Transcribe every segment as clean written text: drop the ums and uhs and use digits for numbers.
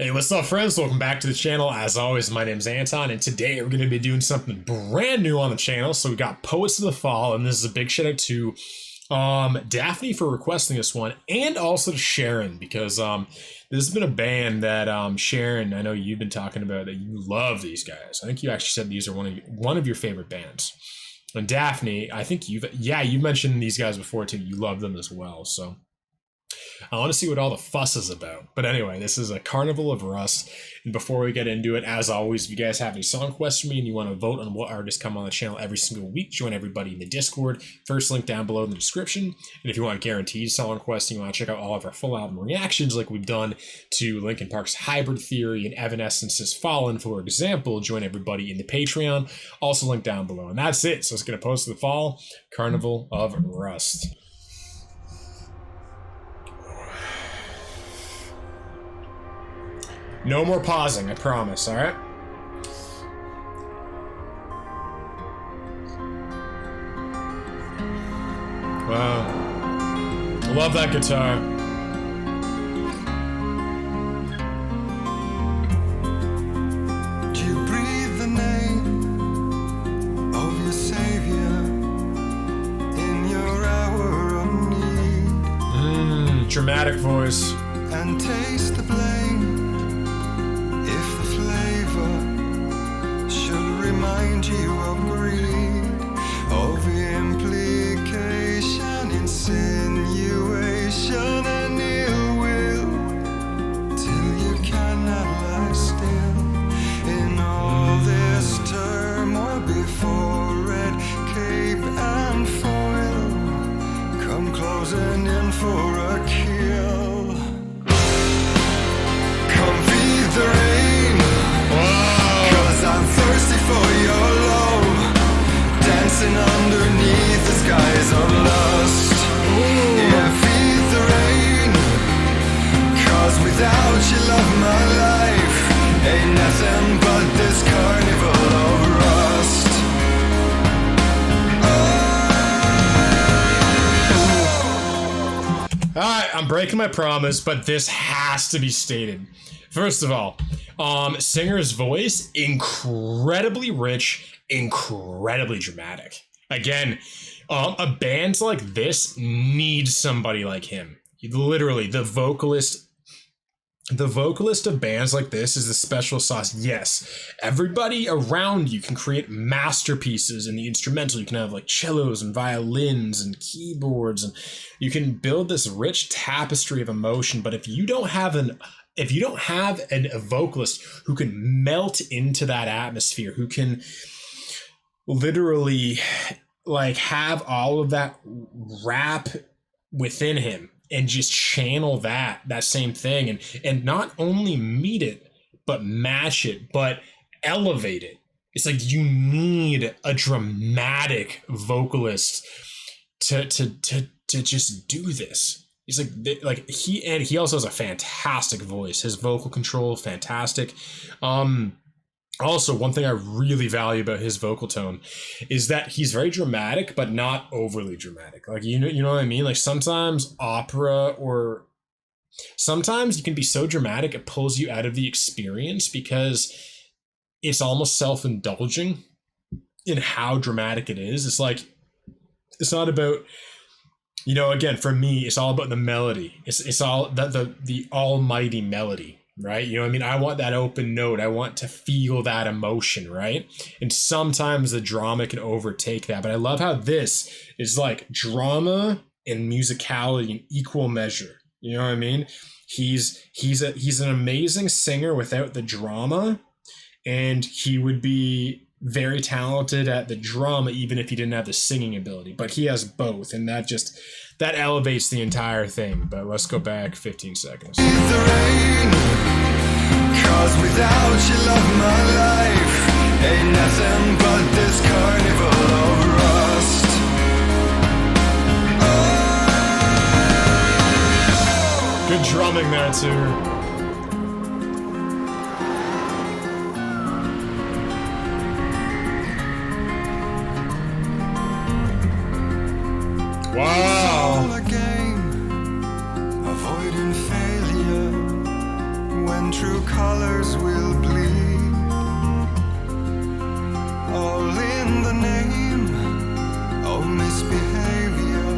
Hey, what's up, friends? Welcome back to the channel. As always, my name's Anton, and today we're going to be doing something brand new on the channel. So we got Poets of the Fall, and this is a big shout out to Daphne for requesting this one, and also to Sharon, because this has been a band that Sharon, I know you've been talking about that you love these guys. I think you actually said these are one of your favorite bands. And Daphne, I think you've mentioned these guys before too. You love them as well, so I want to see what all the fuss is about. But anyway, this is a Carnival of Rust. And before we get into it, as always, if you guys have any song requests for me and you want to vote on what artists come on the channel every single week, join everybody in the Discord. First link down below in the description. And if you want guaranteed song requests and you want to check out all of our full album reactions like we've done to Linkin Park's Hybrid Theory and Evanescence's Fallen, for example, join everybody in the Patreon. Also linked down below. And that's it. So let's get a Post of the Fall, Carnival of Rust. No more pausing, I promise, alright? Wow. I love that guitar. Do you breathe the name of your Savior in your hour of need? Dramatic voice. And taste the blame if the flavor should remind you of greed, of implication, insinuation, and ill will, till you cannot lie still in all this turmoil before red cape and foil come closing in for a kill. The rain, cause I'm thirsty for your love, dancing underneath the skies of lust. Yeah, feed the rain, cause without you love my life ain't nothing but this carnival of rust. Alright, I'm breaking my promise, but this has to be stated. First of all, singer's voice, incredibly rich, incredibly dramatic. Again, a band like this needs somebody like him. Literally, the vocalist of bands like this is the special sauce. Yes, everybody around you can create masterpieces in the instrumental. You can have like cellos and violins and keyboards, and you can build this rich tapestry of emotion. But if you don't have a vocalist who can melt into that atmosphere, who can literally like have all of that rap within him and just channel that same thing and not only meet it, but match it, but elevate it. It's like you need a dramatic vocalist to just do this. He's like he also has a fantastic voice. His vocal control, fantastic. Also, one thing I really value about his vocal tone is that he's very dramatic, but not overly dramatic. Like you know what I mean? Like sometimes opera or sometimes you can be so dramatic it pulls you out of the experience because it's almost self-indulging in how dramatic it is. It's like it's not about, you know, again, for me, it's all about the melody. It's all the almighty melody, right? You know what I mean? I want that open note. I want to feel that emotion, right? And sometimes the drama can overtake that. But I love how this is like drama and musicality in equal measure. You know what I mean? He's an amazing singer without the drama, and he would be very talented at the drama even if he didn't have the singing ability, but he has both, and that elevates the entire thing. But let's go back 15 seconds. The rain, cause without you love my life ain't nothing but this carnival of rust. Good drumming there too. Wow. All a game, avoiding failure when true colors will bleed, all in the name of misbehavior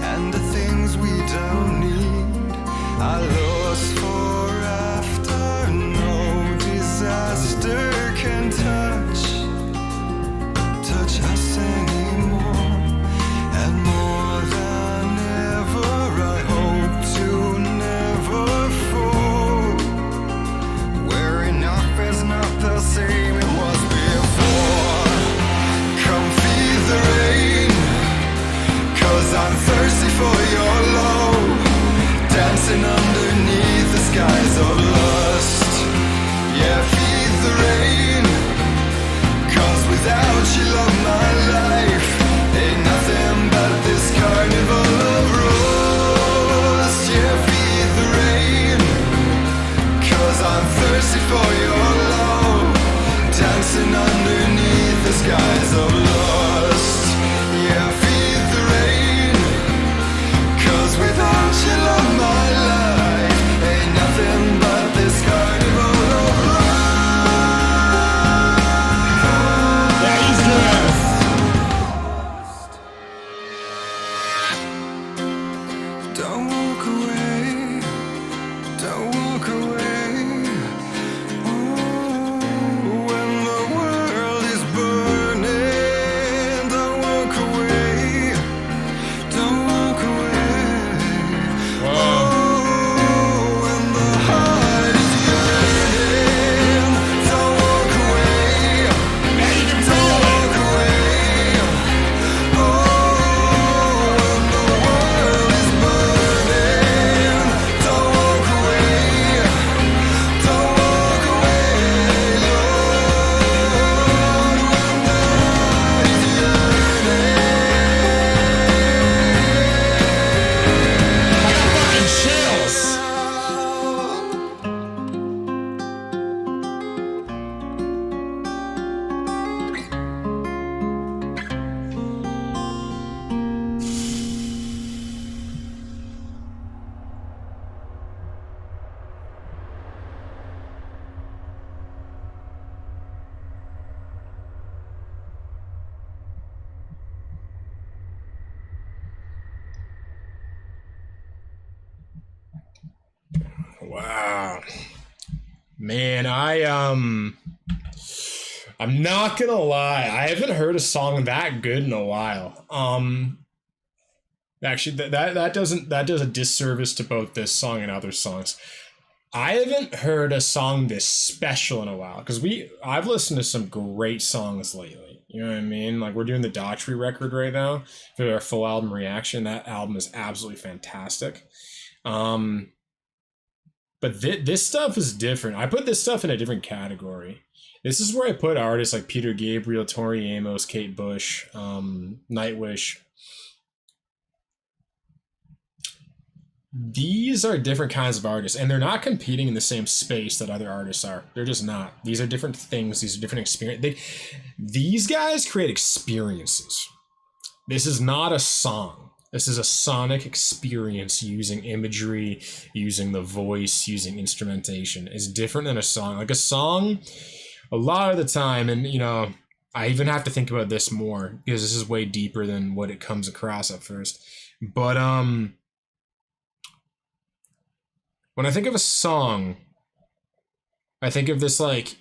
and the things we don't need. I lost for after, no disaster can touch us anymore. And more than ever, I hope to never fall, where enough is not the same it was before. Come feed the rain, 'cause I'm thirsty for your love, dancing underneath the skies of lust. Yeah, feed the rain, 'cause without you, love, my life ain't nothing but this carnival of rust. Yeah, feed the rain, 'cause I'm thirsty for your love, dancing underneath the skies of lust. Yeah, feed the rain, 'cause without you, love, my life ain't nothing but this carnival of rust. Yeah, he's good. Don't walk away, don't walk away. Oh, when the world is burning, don't walk away, don't walk away. Whoa. Oh, when the heart is yearning, don't walk away, Man, you can don't feel it. walk away. Oh, when the world is burning, don't walk away, don't walk away, Lord, when the heart is I got fucking chills. Wow. Man, I'm not gonna lie, I haven't heard a song that good in a while. Actually, that does a disservice to both this song and other songs. I haven't heard a song this special in a while, because I've listened to some great songs lately. You know what I mean? Like, we're doing the Daughtry record right now for our full album reaction. That album is absolutely fantastic. But this stuff is different. I put this stuff in a different category. This is where I put artists like Peter Gabriel, Tori Amos, Kate Bush, Nightwish. These are different kinds of artists, and they're not competing in the same space that other artists are. They're just not. These are different things. These are different experiences. These guys create experiences. This is not a song. This is a sonic experience using imagery, using the voice, using instrumentation. It's different than a song. Like a song, a lot of the time, and you know, I even have to think about this more because this is way deeper than what it comes across at first. But when I think of a song, I think of this like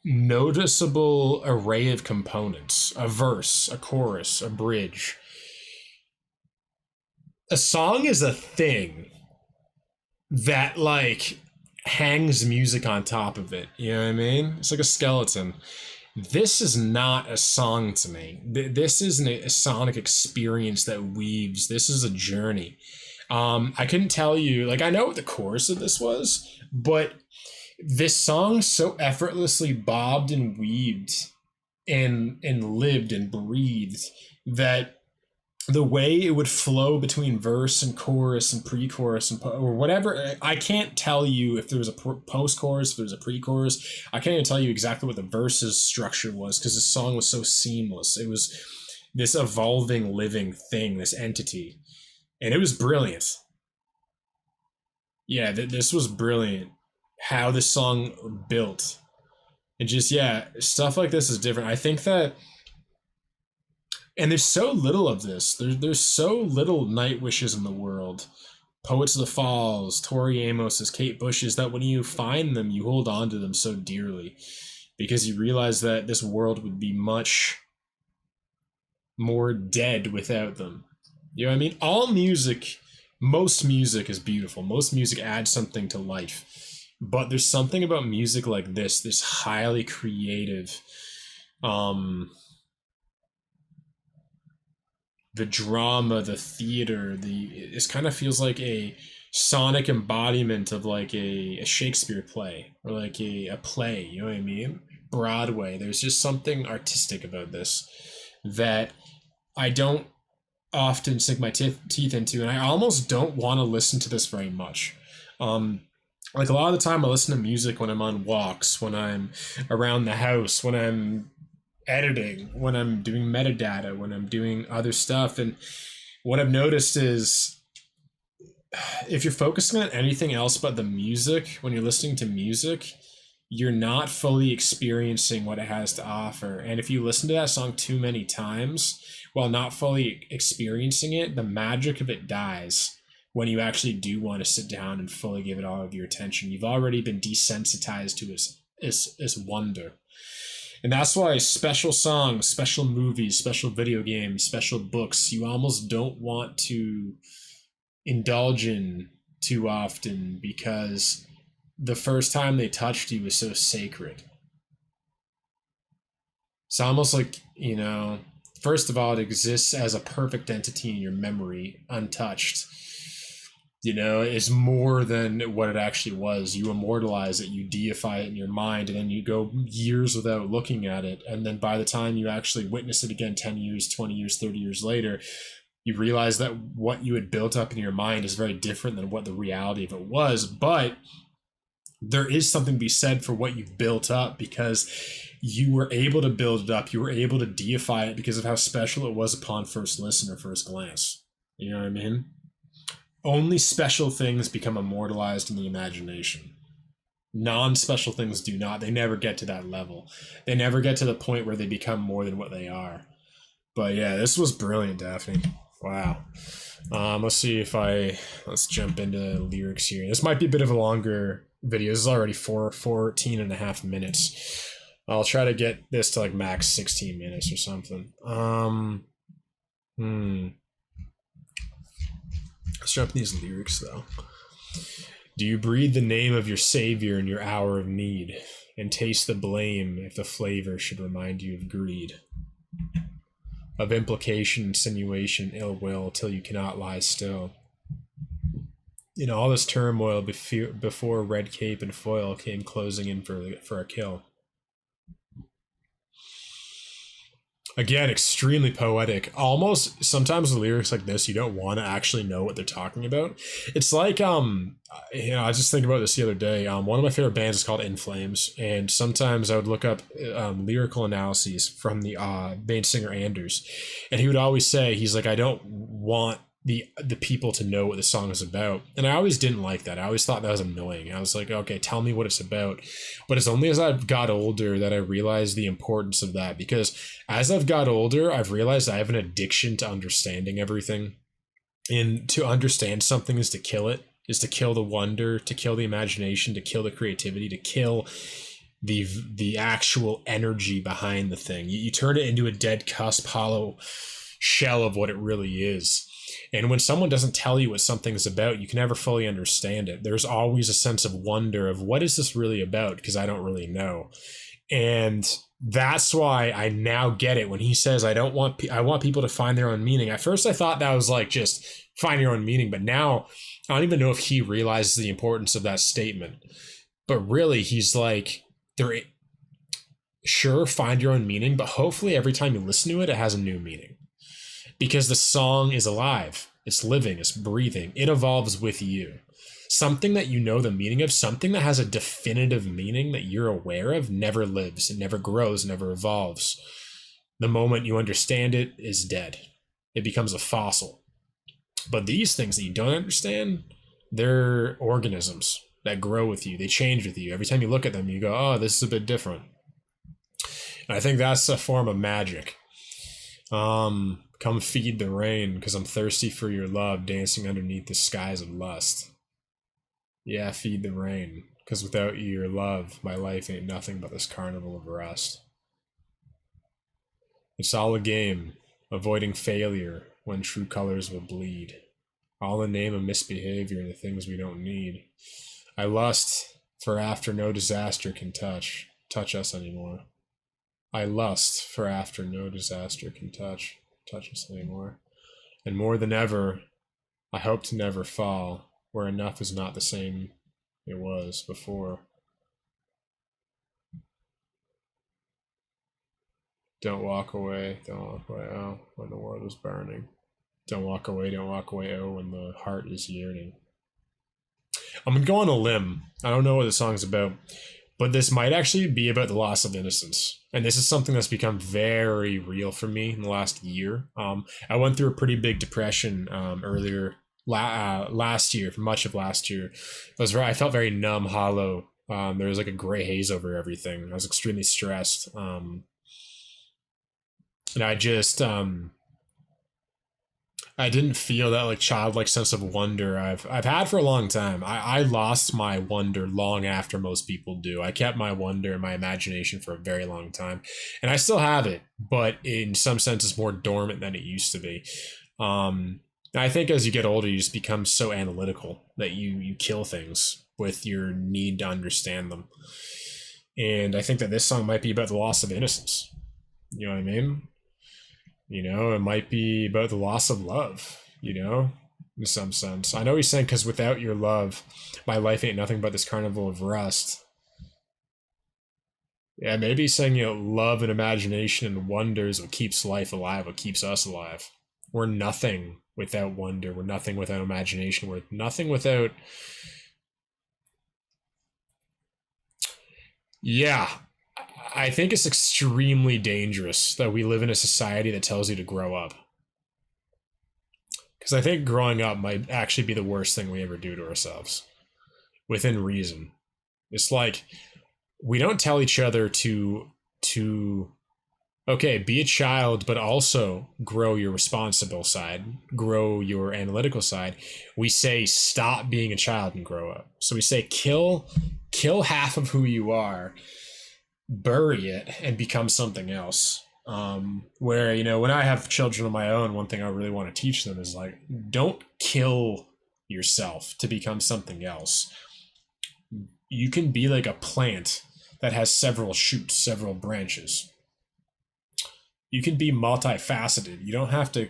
noticeable array of components: a verse, a chorus, a bridge. A song is a thing that like hangs music on top of it. You know what I mean? It's like a skeleton. This is not a song to me. This isn't a sonic experience that weaves. This is a journey. I couldn't tell you, like, I know what the chorus of this was, but this song so effortlessly bobbed and weaved and lived and breathed that the way it would flow between verse and chorus and pre-chorus and or whatever, I can't tell you if there was a post-chorus, if there was a pre-chorus. I can't even tell you exactly what the verses structure was because the song was so seamless. It was this evolving, living thing, this entity, and it was brilliant. Yeah, this was brilliant. How this song built. And just, yeah, stuff like this is different. I think that, and there's so little of this. There's so little Night Wishes in the world. Poets of the Falls, Tori Amos's, Kate Bush's, that when you find them, you hold on to them so dearly because you realize that this world would be much more dead without them. You know what I mean? All music, most music is beautiful. Most music adds something to life. But there's something about music like this highly creative, the drama, the theater, it kind of feels like a sonic embodiment of like a Shakespeare play or like a play, you know what I mean? Broadway. There's just something artistic about this that I don't often sink my teeth into, and I almost don't want to listen to this very much. Like a lot of the time I listen to music when I'm on walks, when I'm around the house, when I'm editing, when I'm doing metadata, when I'm doing other stuff. And what I've noticed is if you're focusing on anything else but the music, when you're listening to music, you're not fully experiencing what it has to offer. And if you listen to that song too many times while not fully experiencing it, the magic of it dies when you actually do want to sit down and fully give it all of your attention. You've already been desensitized to its wonder. And that's why special songs, special movies, special video games, special books, you almost don't want to indulge in too often because the first time they touched you was so sacred. It's almost like, you know, first of all, it exists as a perfect entity in your memory, untouched. You know, is more than what it actually was. You immortalize it, you deify it in your mind, and then you go years without looking at it. And then by the time you actually witness it again 10 years, 20 years, 30 years later, you realize that what you had built up in your mind is very different than what the reality of it was. But there is something to be said for what you've built up because you were able to build it up. You were able to deify it because of how special it was upon first listen or first glance. You know what I mean? Only special things become immortalized in the imagination. Non-special things do not. They never get to that level. They never get to the point where they become more than what they are. But yeah, this was brilliant, Daphne. Wow. Let's see if let's jump into lyrics here. This might be a bit of a longer video. This is already 14 and a half minutes. I'll try to get this to like max 16 minutes or something. Let's jump in these lyrics though. Do you breathe the name of your savior in your hour of need and taste the blame if the flavor should remind you of greed? Of implication, insinuation, ill will till you cannot lie still. In all this turmoil before red cape and foil came closing in for a kill. Again, extremely poetic. Almost sometimes with lyrics like this, you don't want to actually know what they're talking about. It's like, I was just thinking about this the other day. One of my favorite bands is called In Flames, and sometimes I would look up lyrical analyses from the band singer Anders, and he would always say, he's like, I don't want the people to know what the song is about. And I always didn't like that. I always thought that was annoying. I was like, okay, tell me what it's about. But it's only as I've got older that I realized the importance of that, because as I've got older, I've realized I have an addiction to understanding everything. And to understand something is to kill it, is to kill the wonder, to kill the imagination, to kill the creativity, to kill the actual energy behind the thing. You turn it into a dead cusp, hollow shell of what it really is. And when someone doesn't tell you what something's about, you can never fully understand it. There's always a sense of wonder of what is this really about? Because I don't really know. And that's why I now get it when he says, I want people to find their own meaning. At first I thought that was like just find your own meaning, but now I don't even know if he realizes the importance of that statement. But really he's like, sure, find your own meaning, but hopefully every time you listen to it, it has a new meaning. Because the song is alive, it's living, it's breathing, it evolves with you. Something that you know the meaning of, something that has a definitive meaning that you're aware of, never lives, it never grows, never evolves. The moment you understand it is dead. It becomes a fossil. But these things that you don't understand, they're organisms that grow with you. They change with you. Every time you look at them, you go, oh, this is a bit different. And I think that's a form of magic. Come feed the rain, because I'm thirsty for your love, dancing underneath the skies of lust. Yeah, feed the rain, because without your love, my life ain't nothing but this carnival of rust. It's all a game, avoiding failure when true colors will bleed. All in the name of misbehavior and the things we don't need. I lust for after no disaster can touch us anymore. I lust for after no disaster can touch us anymore. And more than ever, I hope to never fall, where enough is not the same it was before. Don't walk away, oh, when the world is burning. Don't walk away, oh, when the heart is yearning. I'm gonna go on a limb. I don't know what the song's about, but this might actually be about the loss of innocence. And this is something that's become very real for me in the last year. I went through a pretty big depression last year, for much of last year. I felt very numb, hollow. There was like a gray haze over everything. I was extremely stressed. And I just I didn't feel that like childlike sense of wonder I've had for a long time. I lost my wonder long after most people do. I kept my wonder and my imagination for a very long time, and I still have it, but in some sense it's more dormant than it used to be. I think as you get older, you just become so analytical that you kill things with your need to understand them. And I think that this song might be about the loss of innocence. You know what I mean? It might be about the loss of love, in some sense. I know he's saying, because without your love, my life ain't nothing but this carnival of rust. Yeah, maybe he's saying, love and imagination and wonder is what keeps life alive, what keeps us alive. We're nothing without wonder. We're nothing without imagination. We're nothing without... Yeah. I think it's extremely dangerous that we live in a society that tells you to grow up. Because I think growing up might actually be the worst thing we ever do to ourselves, within reason. It's like, we don't tell each other to okay, be a child, but also grow your responsible side, grow your analytical side. We say, stop being a child and grow up. So we say, kill half of who you are, bury it, and become something else. Where, when I have children of my own, one thing I really want to teach them is like, don't kill yourself to become something else. You can be like a plant that has several shoots, several branches. You can be multifaceted. You don't have to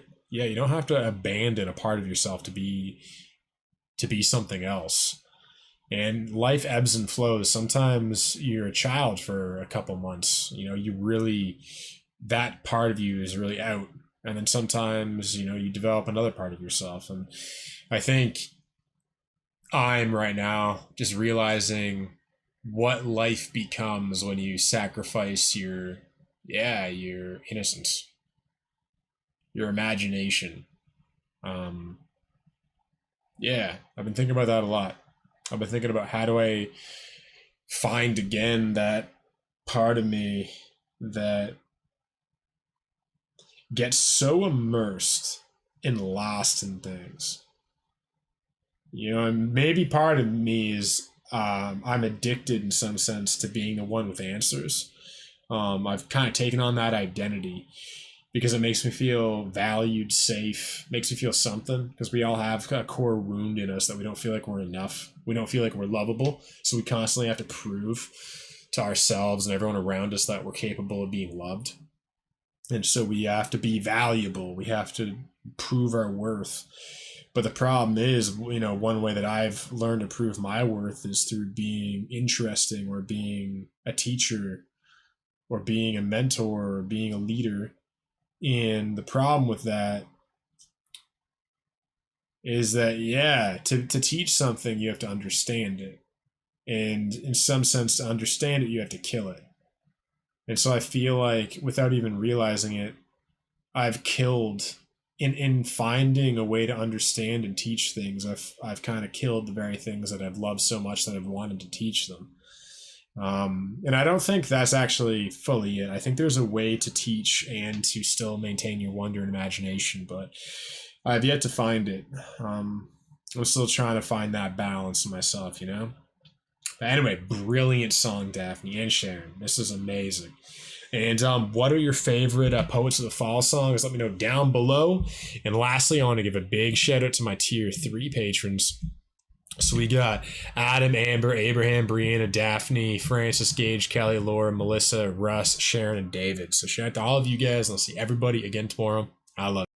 abandon a part of yourself to be something else. And life ebbs and flows. Sometimes you're a child for a couple months. That part of you is really out. And then sometimes, you develop another part of yourself. And I think I'm right now just realizing what life becomes when you sacrifice your innocence, your imagination. I've been thinking about that a lot. I've been thinking about, how do I find again that part of me that gets so immersed and lost in things. And maybe part of me is I'm addicted in some sense to being the one with answers. I've kind of taken on that identity because it makes me feel valued, safe, makes me feel something, because we all have a core wound in us that we don't feel like we're enough. We don't feel like we're lovable. So we constantly have to prove to ourselves and everyone around us that we're capable of being loved. And so we have to be valuable. We have to prove our worth. But the problem is, one way that I've learned to prove my worth is through being interesting, or being a teacher, or being a mentor, or being a leader. And the problem with that is that, to teach something, you have to understand it. And in some sense, to understand it, you have to kill it. And so I feel like, without even realizing it, I've killed in finding a way to understand and teach things, I've kind of killed the very things that I've loved so much that I've wanted to teach them. And I don't think that's actually fully it. I think there's a way to teach and to still maintain your wonder and imagination, but I've yet to find it. I'm still trying to find that balance in myself, you know? But anyway, brilliant song, Daphne and Sharon. This is amazing. And what are your favorite Poets of the Fall songs? Let me know down below. And lastly, I want to give a big shout out to my tier 3 patrons. So we got Adam, Amber, Abraham, Brianna, Daphne, Francis, Gage, Kelly, Laura, Melissa, Russ, Sharon, and David. So shout out to all of you guys. I'll see everybody again tomorrow. I love you.